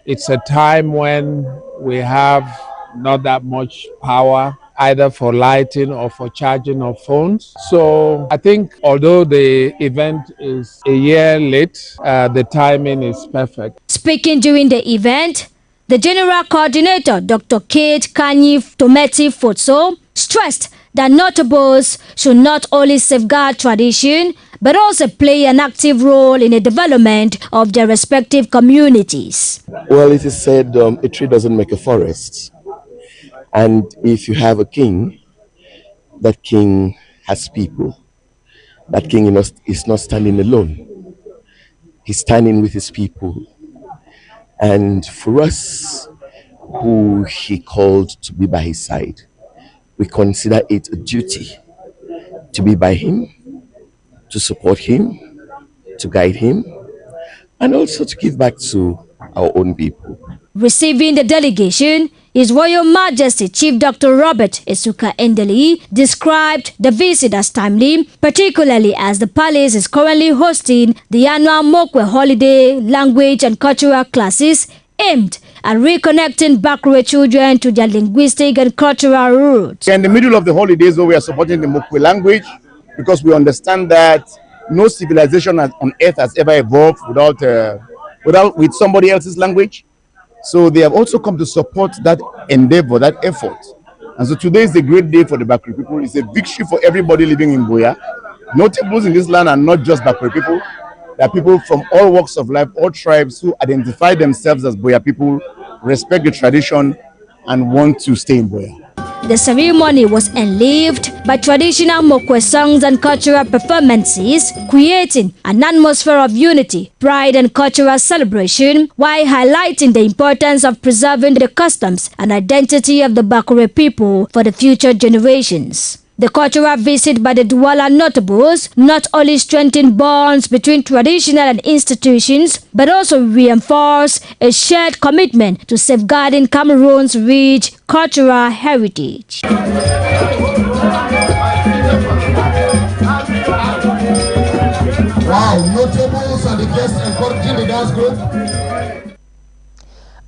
It's a time when we have not that much power, either for lighting or for charging of phones. So I think although the event is a year late, the timing is perfect. Speaking during the event, the General Coordinator, Dr. Kate Kanyi Tometi Fotso, stressed that notables should not only safeguard tradition, but also play an active role in the development of their respective communities. Well, it is said a tree doesn't make a forest. And if you have a king, that king has people. That king is not standing alone. He's standing with his people. And for us, who he called to be by his side, we consider it a duty to be by him, to support him, to guide him, and also to give back to our own people. Receiving the delegation, His Royal Majesty Chief Dr. Robert Esuka Endeli described the visit as timely, particularly as the palace is currently hosting the annual Mokwe Holiday Language and Cultural Classes aimed at reconnecting Bakure children to their linguistic and cultural roots. In the middle of the holidays, we are supporting the Mokwe language because we understand that no civilization on earth has ever evolved with somebody else's language. So they have also come to support that endeavor, that effort. And so today is a great day for the Bakure people. It's a victory for everybody living in Boya. Notables in this land are not just Bakure people. There are people from all walks of life, all tribes who identify themselves as Boya people, respect the tradition, and want to stay in Boya. The ceremony was enlivened by traditional Mokwe songs and cultural performances, creating an atmosphere of unity, pride, and cultural celebration, while highlighting the importance of preserving the customs and identity of the Bakure people for the future generations. The cultural visit by the Douala notables not only strengthened bonds between traditional and institutions, but also reinforced a shared commitment to safeguarding Cameroon's rich cultural heritage. Wow, notables and the guests encouraging the dance group.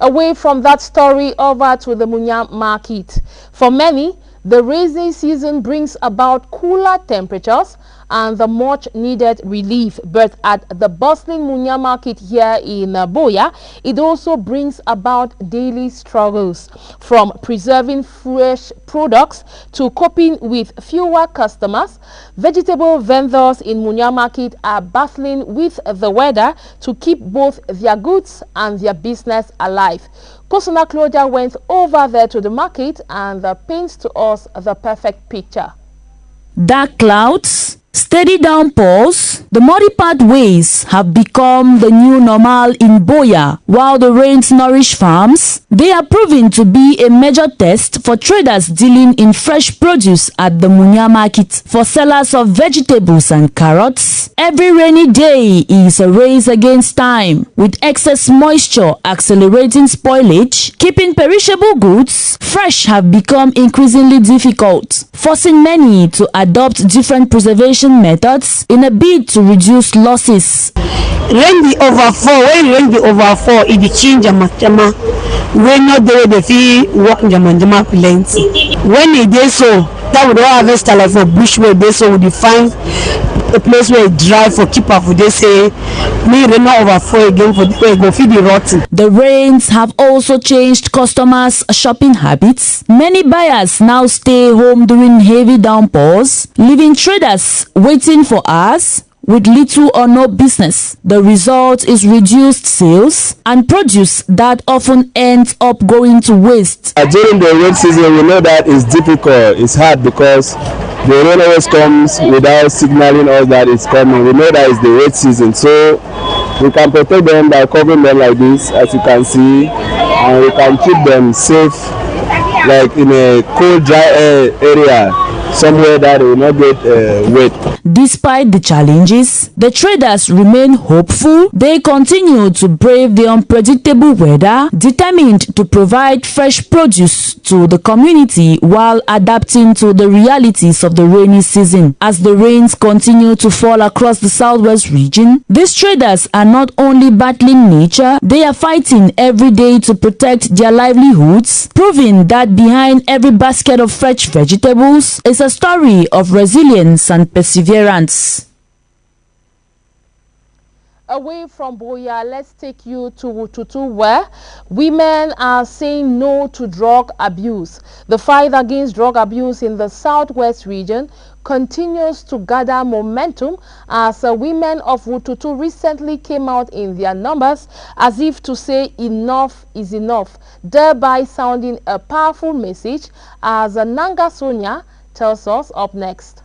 Away from that story, over to the Munya market. For many, the rainy season brings about cooler temperatures and the much needed relief. But at the bustling Munya market here in Boya, it also brings about daily struggles, from preserving fresh products to coping with fewer customers. Vegetable vendors in Munya market are battling with the weather to keep both their goods and their business alive. Personal Claudia went over there to the market and paints to us the perfect picture. Dark clouds, steady downpours, the muddy pathways have become the new normal in Boya. While the rains nourish farms, they are proving to be a major test for traders dealing in fresh produce at the Munya market. For sellers of vegetables and carrots, every rainy day is a race against time, with excess moisture accelerating spoilage. Keeping perishable goods fresh have become increasingly difficult, forcing many to adopt different preservation methods in a bid to reduce losses. When the overfall, it change jama. When not there, the fee work jama plenty. When it is so, that would all harvest like for bush where they so would find a place where it dry for keep up. Would they say me not overfall again for the go feed the rotten. The rains have also changed customers' shopping habits. Many buyers now stay home during heavy downpours, leaving traders waiting for hours with little or no business. The result is reduced sales and produce that often ends up going to waste. During the rain season, we know that it's difficult, it's hard because the rain always comes without signaling us that it's coming. We know that it's the wet season, so we can protect them by covering them like this, as you can see, and we can keep them safe, like in a cold, dry area, somewhere that will not get wet. Despite the challenges, the traders remain hopeful. They continue to brave the unpredictable weather, determined to provide fresh produce to the community while adapting to the realities of the rainy season. As the rains continue to fall across the southwest region, these traders are not only battling nature, they are fighting every day to protect their livelihoods, proving that behind every basket of fresh vegetables is a story of resilience and perseverance. Away from Boya, let's take you to Wututu, where women are saying no to drug abuse. The fight against drug abuse in the southwest region continues to gather momentum as women of Wututu recently came out in their numbers as if to say enough is enough, thereby sounding a powerful message, as Nanga Sonia tells us up next.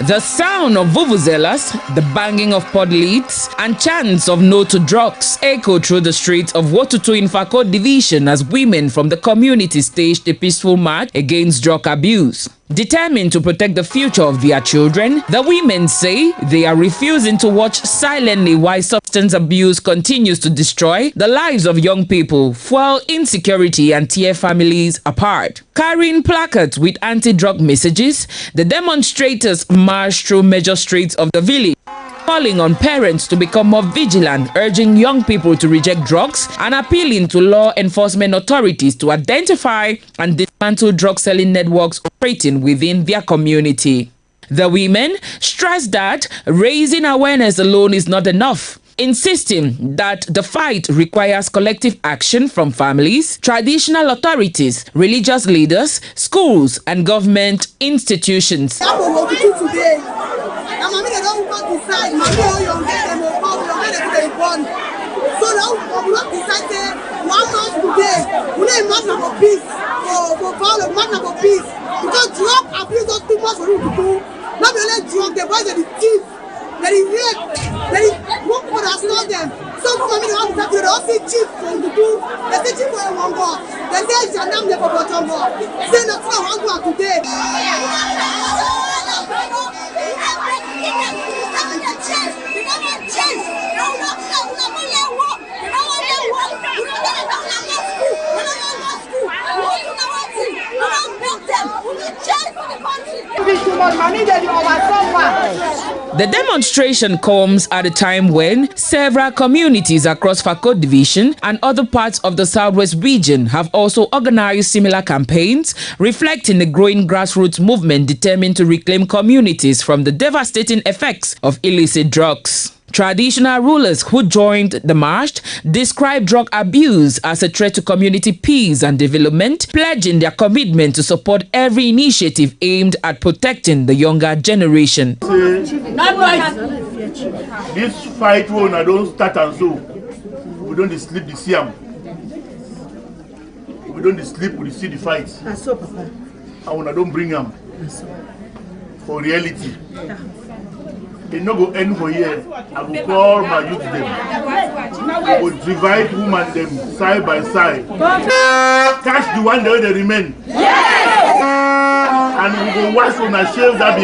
The sound of vuvuzelas, the banging of pod lids, and chants of no to drugs echo through the streets of Wututu in Fako division as women from the community staged a peaceful march against drug abuse. Determined to protect the future of their children, the women say they are refusing to watch silently while substance abuse continues to destroy the lives of young people, fuel insecurity, and tear families apart. Carrying placards with anti-drug messages, the demonstrators marched through major streets of the village, calling on parents to become more vigilant, urging young people to reject drugs, and appealing to law enforcement authorities to identify and dismantle drug selling networks operating within their community. The women stress that raising awareness alone is not enough, insisting that the fight requires collective action from families, traditional authorities, religious leaders, schools, and government institutions. There is rape, there is one people that stole them. Some family want to talk to the office chief from the do. They say chief for one go. They say Janam they for bottom go. Say not for one go today. The demonstration comes at a time when several communities across Fako Division and other parts of the Southwest region have also organized similar campaigns, reflecting the growing grassroots movement determined to reclaim communities from the devastating effects of illicit drugs. Traditional rulers who joined the march described drug abuse as a threat to community peace and development, pledging their commitment to support every initiative aimed at protecting the younger generation. This fight when I don't start and so we don't sleep the siam. We don't sleep, we see the fight. And when I don't bring them for reality. They no go end for here. I will call my youth them. I will divide women them side by side. Catch the one that they remain. And we go wash on our shelves that be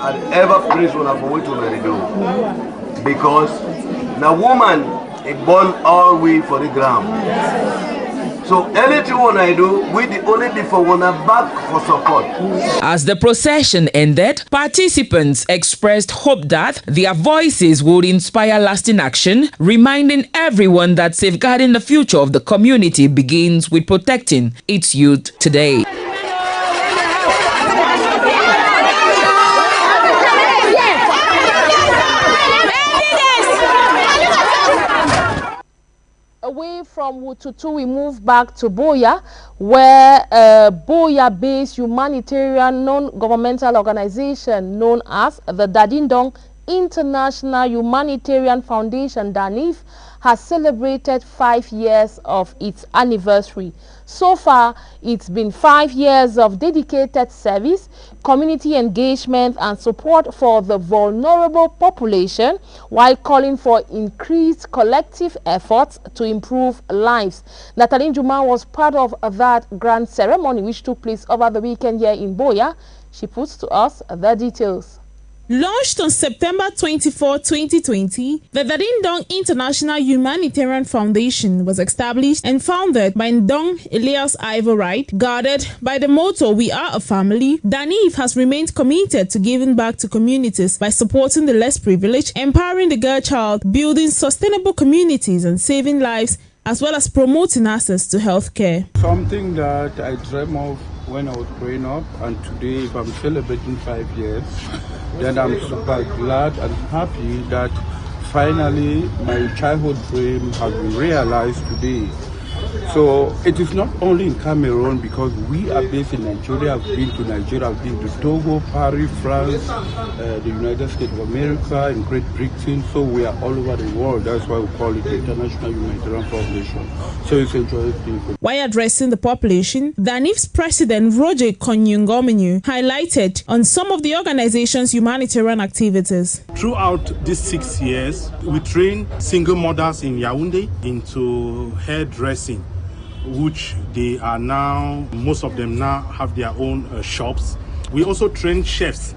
and ever praise one for what we do. Because the woman is born all the way for the ground. So anything I do, we the only for one back for support. As the procession ended, participants expressed hope that their voices would inspire lasting action, reminding everyone that safeguarding the future of the community begins with protecting its youth today. Away from Wututu, we move back to Boya, where a Boya-based humanitarian non-governmental organization known as the Dadindong International Humanitarian Foundation, DANIF, has celebrated 5 years of its anniversary. So far, it's been 5 years of dedicated service, community engagement, and support for the vulnerable population, while calling for increased collective efforts to improve lives. Natalie Juma was part of that grand ceremony which took place over the weekend here in Boya. She puts to us the details. Launched on September 24, 2020, the Ndong International Humanitarian Foundation was established and founded by Ndong Elias Ivor Wright. Guarded by the motto, "We are a family," DANIF has remained committed to giving back to communities by supporting the less privileged, empowering the girl child, building sustainable communities, and saving lives, as well as promoting access to healthcare. Something that I dreamt of when I was growing up, and today, if I'm celebrating 5 years, then I'm super glad and happy that finally my childhood dream has been realized today. So it is not only in Cameroon, because we are based in Nigeria. I've been to Nigeria, I've been to Togo, Paris, France, the United States of America, and Great Britain. So we are all over the world. That's why we call it the International Humanitarian Foundation. So it's a joyous thing. While addressing the population, DANIF's president, Roger Konyungomenu, highlighted on some of the organization's humanitarian activities. Throughout these 6 years, we trained single mothers in Yaoundé into hairdressing, which they are now, most of them now have their own shops. We also train chefs,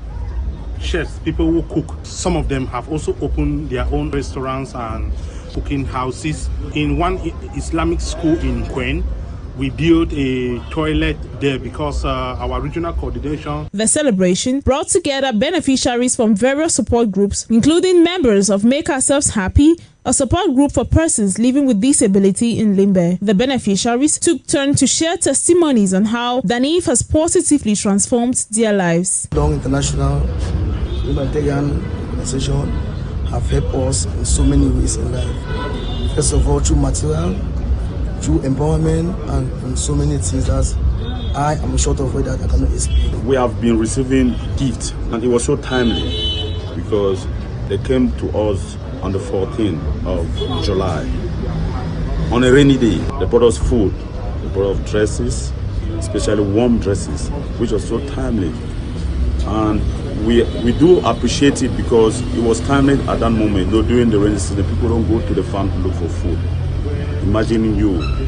people who cook. Some of them have also opened their own restaurants and cooking houses. In one Islamic school in Kwen, we built a toilet there because our regional coordination. The celebration brought together beneficiaries from various support groups, including members of Make Ourselves Happy, a support group for persons living with disability in Limbe. The beneficiaries took turn to share testimonies on how DANIF has positively transformed their lives. Ndong International Humanitarian Organization have helped us in so many ways in life. First of all, through material, through empowerment, and in so many things that I am short of word that I cannot explain. We have been receiving gifts, and it was so timely because they came to us on the 14th of July. On a rainy day, they brought us food, they brought us dresses, especially warm dresses, which was so timely. And we do appreciate it because it was timely at that moment. During the rainy season, people don't go to the farm to look for food. Imagining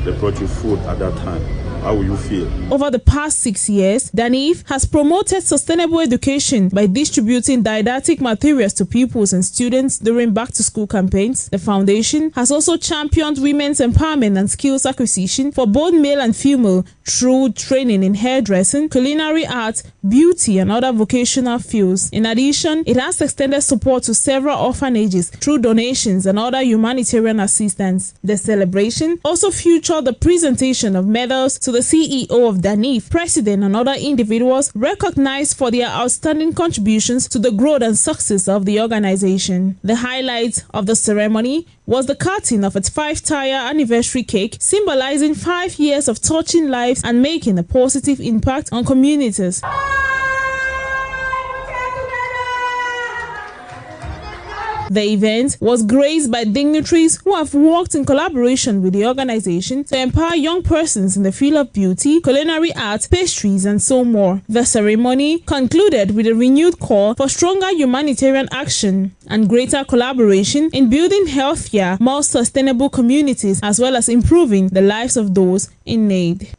they brought you food at that time. How will you feel? Over the past 6 years, DANIF has promoted sustainable education by distributing didactic materials to pupils and students during back-to-school campaigns. The foundation has also championed women's empowerment and skills acquisition for both male and female through training in hairdressing, culinary arts, beauty, and other vocational fields. In addition, it has extended support to several orphanages through donations and other humanitarian assistance. The celebration also featured the presentation of medals to the CEO of DANIF, president, and other individuals recognized for their outstanding contributions to the growth and success of the organization. The highlight of the ceremony was the cutting of its 5-tier anniversary cake, symbolizing 5 years of touching lives and making a positive impact on communities. The event was graced by dignitaries who have worked in collaboration with the organization to empower young persons in the field of beauty, culinary arts, pastries, and so more. The ceremony concluded with a renewed call for stronger humanitarian action and greater collaboration in building healthier, more sustainable communities, as well as improving the lives of those in need.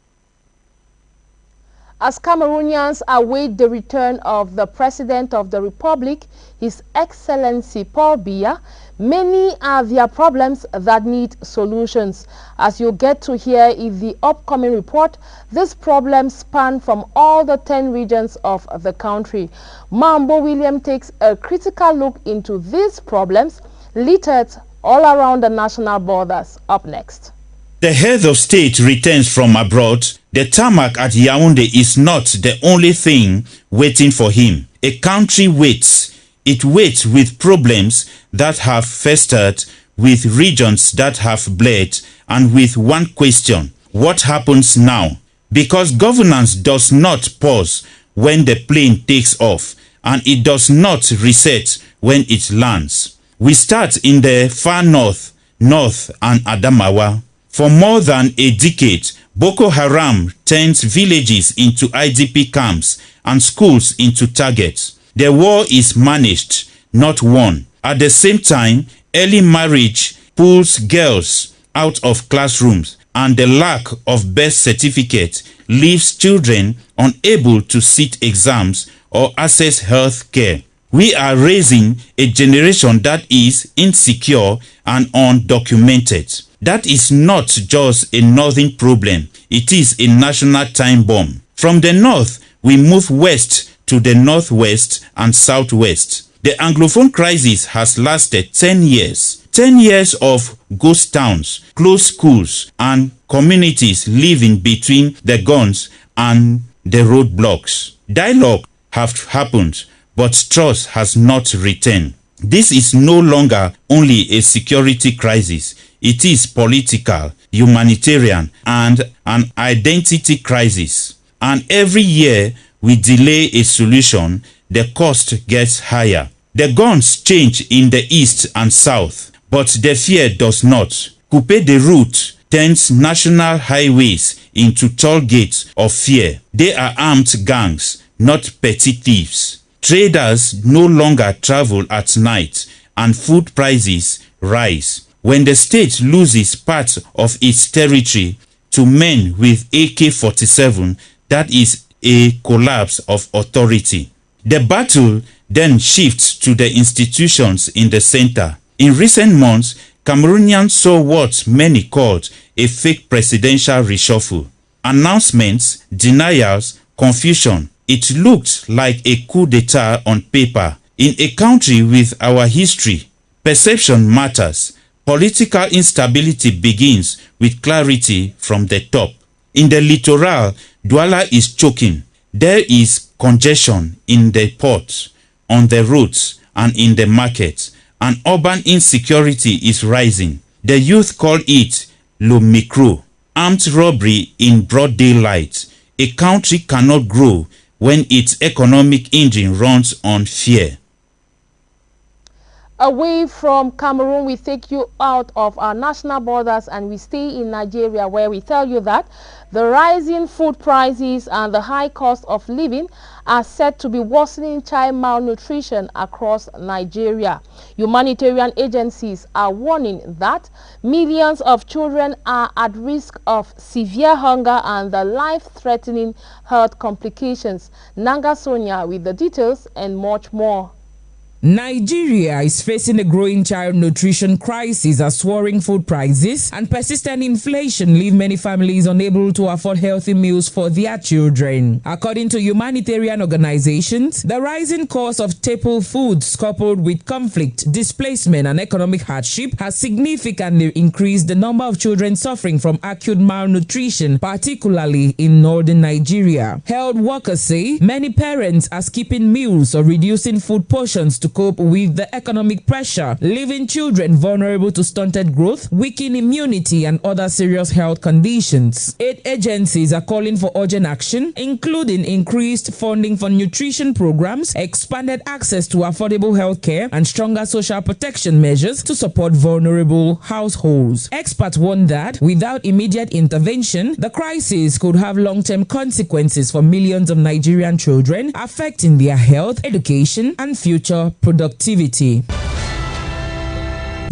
As Cameroonians await the return of the President of the Republic, His Excellency Paul Biya, many are their problems that need solutions. As you'll get to hear in the upcoming report, these problems span from all the 10 regions of the country. Mambo William takes a critical look into these problems littered all around the national borders. Up next. The head of state returns from abroad. The tarmac at Yaoundé is not the only thing waiting for him. A country waits. It waits with problems that have festered, with regions that have bled, and with one question: what happens now? Because governance does not pause when the plane takes off, and it does not reset when it lands. We start in the far north, and Adamawa. For more than a decade, Boko Haram turns villages into IDP camps and schools into targets. The war is managed, not won. At the same time, early marriage pulls girls out of classrooms, and the lack of birth certificate leaves children unable to sit exams or access health care. We are raising a generation that is insecure and undocumented. That is not just a northern problem, it is a national time bomb. From the north, we move west to the northwest and southwest. The Anglophone crisis has lasted 10 years. 10 years of ghost towns, closed schools, and communities living between the guns and the roadblocks. Dialogue have happened, but trust has not returned. This is no longer only a security crisis. It is political, humanitarian, and an identity crisis. And every year we delay a solution, the cost gets higher. The guns change in the east and south, but the fear does not. Coupe de route turns national highways into toll gates of fear. They are armed gangs, not petty thieves. Traders no longer travel at night, and food prices rise. When the state loses part of its territory to men with AK-47, that is a collapse of authority. The battle then shifts to the institutions in the center. In recent months, Cameroonians saw what many called a fake presidential reshuffle. Announcements, denials, confusion. It looked like a coup d'etat on paper. In a country with our history, perception matters. Political instability begins with clarity from the top. In the littoral, Douala is choking. There is congestion in the ports, on the roads, and in the markets. And urban insecurity is rising. The youth call it le micro, armed robbery in broad daylight. A country cannot grow when its economic engine runs on fear. Away from Cameroon, we take you out of our national borders and we stay in Nigeria, where we tell you that the rising food prices and the high cost of living are said to be worsening child malnutrition across Nigeria. Humanitarian agencies are warning that millions of children are at risk of severe hunger and the life-threatening health complications. Nanga Sonia with the details and much more. Nigeria is facing a growing child nutrition crisis as soaring food prices and persistent inflation leave many families unable to afford healthy meals for their children. According to humanitarian organizations, the rising cost of staple foods coupled with conflict, displacement, and economic hardship has significantly increased the number of children suffering from acute malnutrition, particularly in northern Nigeria. Health workers say many parents are skipping meals or reducing food portions to cope with the economic pressure, leaving children vulnerable to stunted growth, weakened immunity, and other serious health conditions. Aid agencies are calling for urgent action, including increased funding for nutrition programs, expanded access to affordable health care, and stronger social protection measures to support vulnerable households. Experts warn that without immediate intervention, the crisis could have long-term consequences for millions of Nigerian children, affecting their health, education, and future productivity.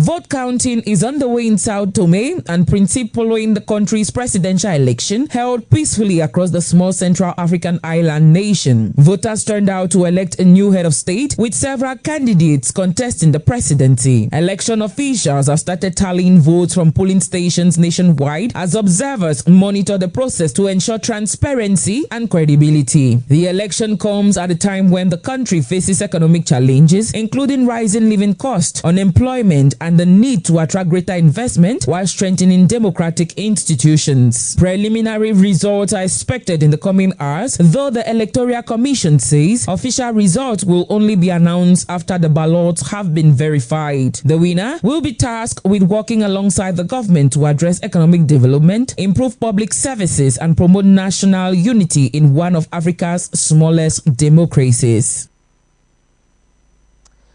Vote counting is underway in Sao Tome and Principe following the country's presidential election held peacefully across the small Central African island nation. Voters turned out to elect a new head of state with several candidates contesting the presidency. Election officials have started tallying votes from polling stations nationwide as observers monitor the process to ensure transparency and credibility. The election comes at a time when the country faces economic challenges, including rising living costs, unemployment, and the need to attract greater investment while strengthening democratic institutions. Preliminary results are expected in the coming hours, though the Electoral Commission says official results will only be announced after the ballots have been verified. The winner will be tasked with working alongside the government to address economic development, improve public services, and promote national unity in one of Africa's smallest democracies.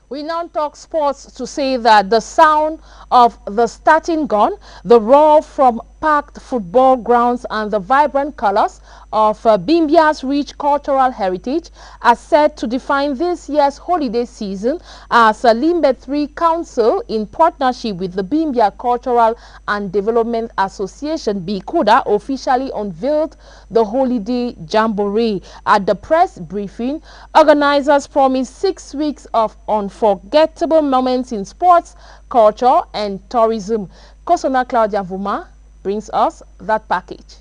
We now talk sports to say that the sound of the starting gun, the roar from packed football grounds and the vibrant colors of Bimbia's rich cultural heritage are said to define this year's holiday season as Limbe 3 Council, in partnership with the Bimbia Cultural and Development Association, BICUDA, officially unveiled the holiday jamboree. At the press briefing, organizers promised 6 weeks of unforgettable moments in sports, culture and tourism. Kosona Claudia Vuma brings us that package.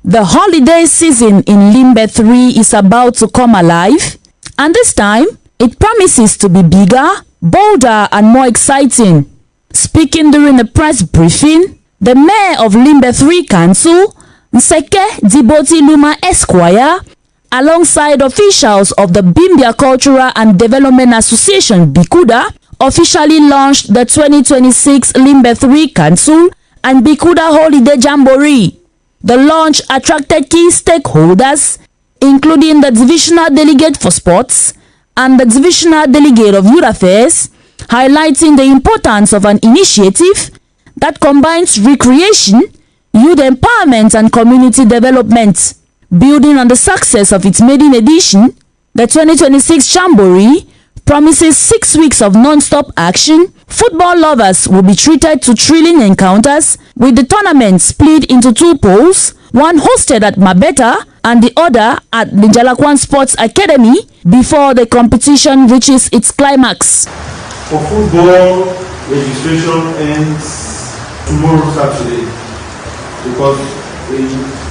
The holiday season in Limbe 3 is about to come alive, and this time it promises to be bigger, bolder and more exciting. Speaking during a press briefing, the mayor of Limbe 3 Council, Nseke Diboti Luma Esquire, alongside officials of the Bimbia Cultural and Development Association BICUDA, officially launched the 2026 Limbe 3 Council and BICUDA Holiday Jamboree. The launch attracted key stakeholders, including the Divisional Delegate for Sports and the Divisional Delegate of Youth Affairs, highlighting the importance of an initiative that combines recreation, youth empowerment and community development. Building on the success of its maiden edition, the 2026 Jamboree promises 6 weeks of non-stop action. Football lovers will be treated to thrilling encounters, with the tournament split into 2 pools, one hosted at Mabeta and the other at the Jalakwan Sports Academy, before the competition reaches its climax. For football, registration ends tomorrow Saturday, because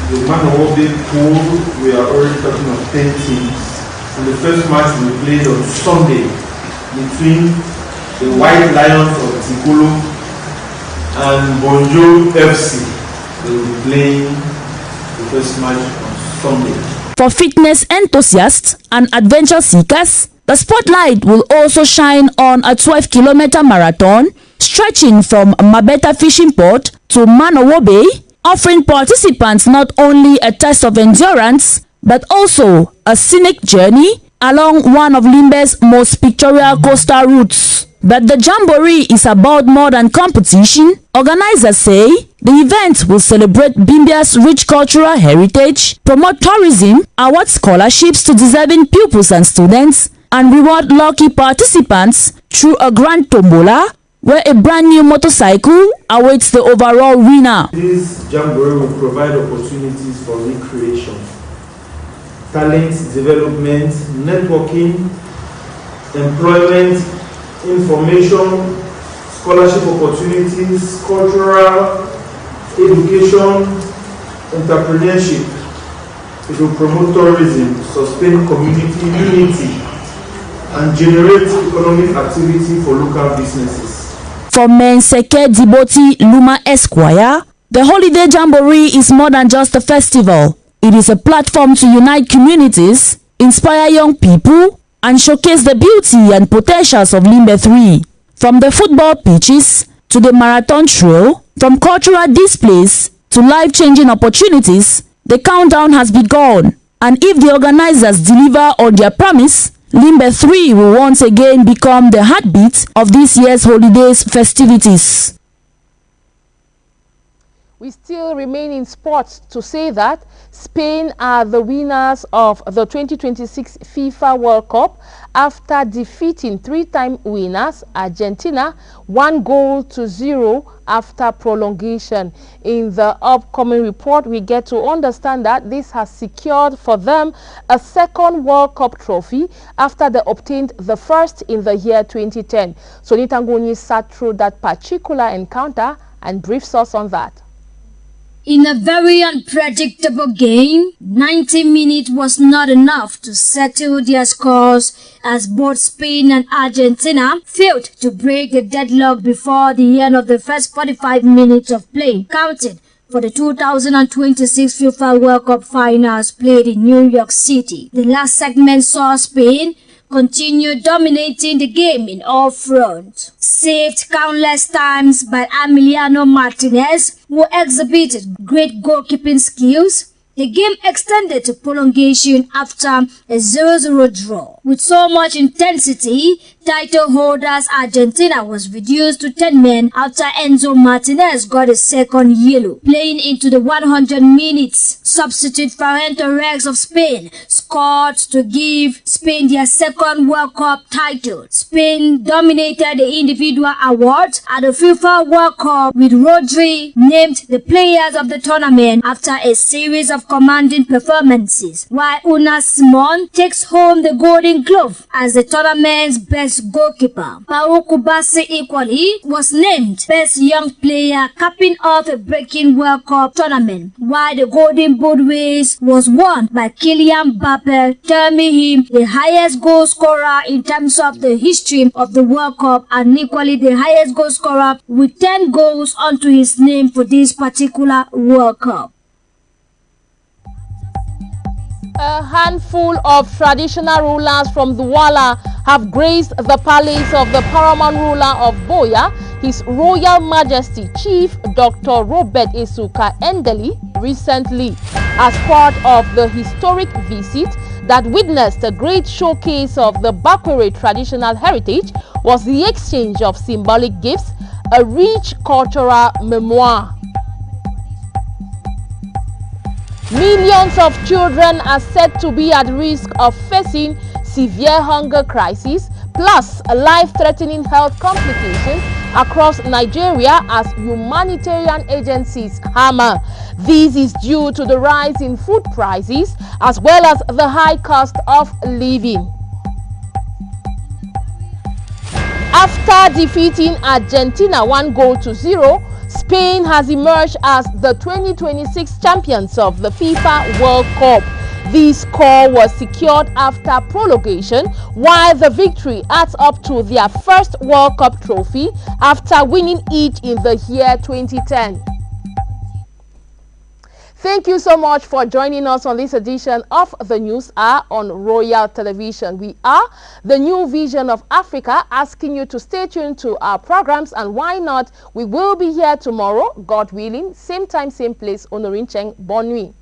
the Man-of-War pool, we are already talking of 10 teams. And the first match will be played on Sunday between the White Lions of Tikulu and Bonjo FC. They will be playing the first match on Sunday. For fitness enthusiasts and adventure seekers, the spotlight will also shine on a 12-kilometer marathon stretching from Mabeta Fishing Port to Man-of-War Bay, offering participants not only a test of endurance but also a scenic journey along one of Limbe's most pictorial coastal routes. But the Jamboree is about more than competition. Organizers say the event will celebrate Bimbia's rich cultural heritage, promote tourism, award scholarships to deserving pupils and students, and reward lucky participants through a grand tombola, where a brand new motorcycle awaits the overall winner. This Jamboree will provide opportunities for recreation, talent development, networking, employment, information, scholarship opportunities, cultural, education, entrepreneurship. It will promote tourism, sustain community unity, and generate economic activity for local businesses. For Nseke Diboti Luma Esquire, the Holiday Jamboree is more than just a festival. It is a platform to unite communities, inspire young people, and showcase the beauty and potentials of Limbe 3. From the football pitches to the marathon trail, from cultural displays to life-changing opportunities, the countdown has begun. And if the organizers deliver on their promise, Limbe 3 will once again become the heartbeat of this year's holidays festivities. We still remain in sports to say that Spain are the winners of the 2026 FIFA World Cup after defeating 3-time winners Argentina 1-0 after prolongation. In the upcoming report, we get to understand that this has secured for them a second World Cup trophy after they obtained the first in the year 2010. So Nitangoni sat through that particular encounter and briefs us on that. In a very unpredictable game, 90 minutes was not enough to settle their scores as both Spain and Argentina failed to break the deadlock before the end of the first 45 minutes of play counted for the 2026 FIFA World Cup finals played in New York City. The last segment saw Spain continue dominating the game in all fronts, saved countless times by Emiliano Martinez, who exhibited great goalkeeping skills, The game extended to prolongation after a 0-0 draw. With so much intensity, title holders Argentina was reduced to 10 men after Enzo Martinez got a second yellow. Playing into the 100 minutes, substitute Ferran Torres of Spain scored to give Spain their second World Cup title. Spain dominated the individual awards at the FIFA World Cup, with Rodri named the players of the tournament after a series of commanding performances, while Unai Simon takes home the Golden Glove as the tournament's best goalkeeper. Pau Kubasi equally was named best young player, capping off a breaking World Cup tournament, while the Golden Boot race was won by Kylian Mbappe, terming him the highest goal scorer in terms of the history of the World Cup, and equally the highest goal scorer with 10 goals onto his name for this particular World Cup. A handful of traditional rulers from Douala have graced the palace of the paramount ruler of Boya, His Royal Majesty Chief Dr. Robert Esuka Endeli, recently, as part of the historic visit that witnessed a great showcase of the Bakwere traditional heritage. Was the exchange of symbolic gifts, a rich cultural memoir. Millions of children are said to be at risk of facing severe hunger crisis, plus life-threatening health complications across Nigeria as humanitarian agencies hammer. This is due to the rise in food prices as well as the high cost of living. After defeating Argentina 1-0, Spain has emerged as the 2026 champions of the FIFA World Cup. This score was secured after prolongation, while the victory adds up to their first World Cup trophy after winning it in the year 2010. Thank you so much for joining us on this edition of the News Hour on Royal Television. We are the New Vision of Africa, asking you to stay tuned to our programs, and why not, we will be here tomorrow, God willing, same time, same place. Honorin Cheng, bonne nuit.